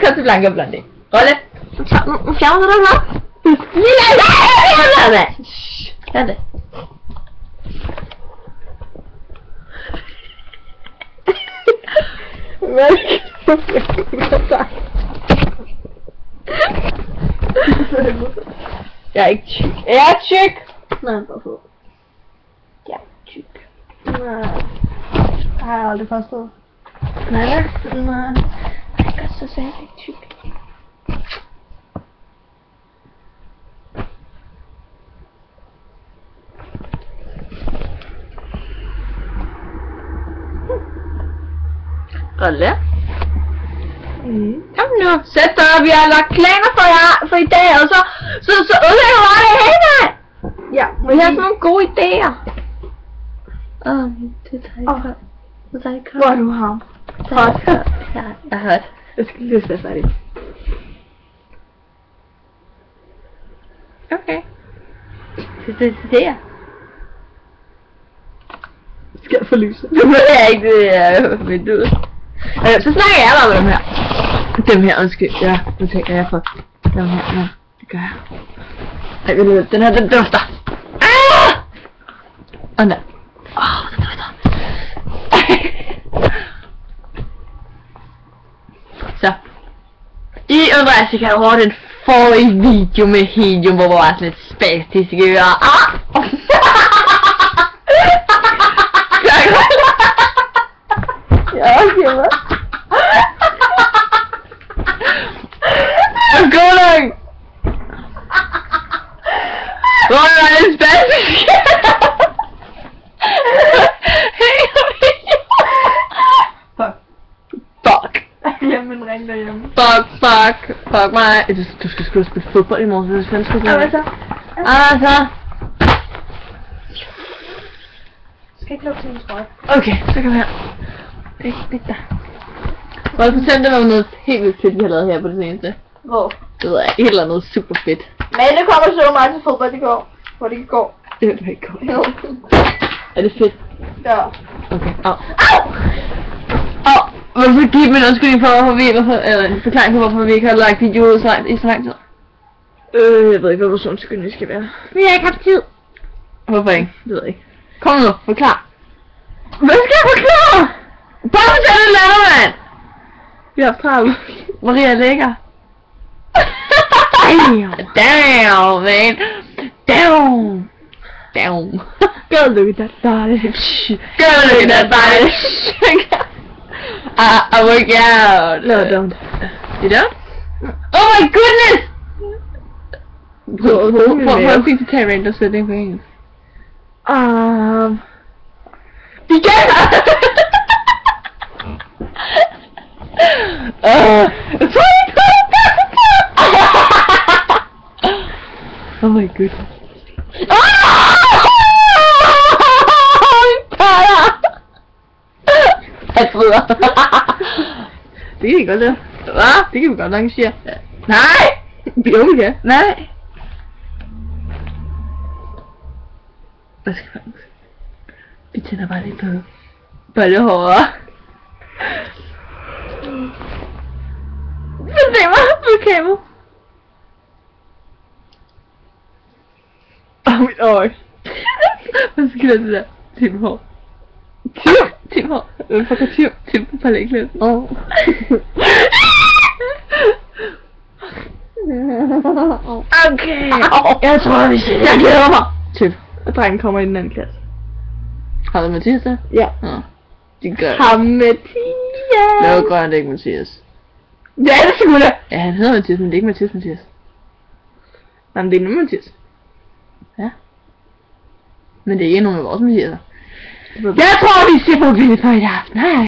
Kom til Blanca Blondie. Rolle. Nu fjerner du dig noget. Gør det. Jeg er ikke tyk. Jeg er tyk! Nej, bare få. Jeg er tyk. Nej. Det har jeg aldrig forstået. Nej, Nej. jeg gør så selv ikke tyk. Rolle. Kom nu, sæt dig op, vi har lagt planer for i dag, og så ødelægger bare det hele. Ja, Vi har sådan nogle gode idéer. Det tager ikke det tager ikke hvor er du ham? hot. Ja, jeg har hørt. Jeg skal lige være færdig. Okay. Det er idéer. Skal jeg få lyset? Nu ved jeg ikke, det er vinduet. Så snakker jeg bare med dem her. Dem her, undskyld. Ja, nu tænker jeg for dem her. Ja, det gør jeg. Ej, ved du, den her, den dufter. Og den. Den dufter. Så. I undrer jeg sikkert over den forrige video med helium, hvor der var sådan lidt spastisk i ører. Ja, okay, hvad? I'm going! Hvor er det spastisk? Fuck. Jeg glemte min ring derhjemme. Fuck mig. Du skal sgu spille fodbold i morgen, så det er fandme sgu Hvad så? så. Skal ikke lukke til min trøje? Okay, så kan vi her. Ikke der. Må du fortælle det var noget helt vildt fedt, vi har lavet her på det seneste? Hvor? Det ved jeg, et eller andet super fedt. Mette kom og så mig til fodbold i går. Hvor det ikke går. Det ved du ikke godt. Jo. Er det fedt? Ja. Okay, au. Vil du give dem en undskyldning for, hvorfor vi eller en forklaring på, hvorfor vi ikke har lagt video ud i så lang tid? Jeg ved ikke, hvad vores undskyldning skal være. Vi har ikke haft tid. Hvorfor ikke? Det ved jeg ikke. Kom nu, forklar. Hvad skal jeg forklare? Bare fortæl et eller andet, mand! Vi har haft travlt. Maria er lækker. Damn, man. Damn. Go look at that body. Go look at that body. I work out. No, don't. You don't? Oh my goodness! Prøv at fik tage random sætning på engelsk. Igen! Oh my goodness. Jeg bryder. Det kan vi godt lave. Hvad? Det kan vi godt arrangere. Nej! Jo, ja. Nej! Hvad skal man? Vi tænder bare lidt på bollehåret. Se mig på kamera. Mit øje. Hvad skal det der? Timhår. Timhår. Hvad for tim? Tim på palæklæd. Okay. Jeg tror vi ser. Jeg glæder mig. Tim. Og drengen kommer i den anden klasse. Har du Mathias der? Ja. Det gør Ham Mathias. Nå, gør han det ikke Mathias. Det er det sgu da. Ja, han hedder Mathias, men det er ikke Mathias. Nej, men det er nu Mathias. Ja. Men det er ikke nogen af vores Mathiaser. Jeg tror, vi ser på klippet for i aften. Hej.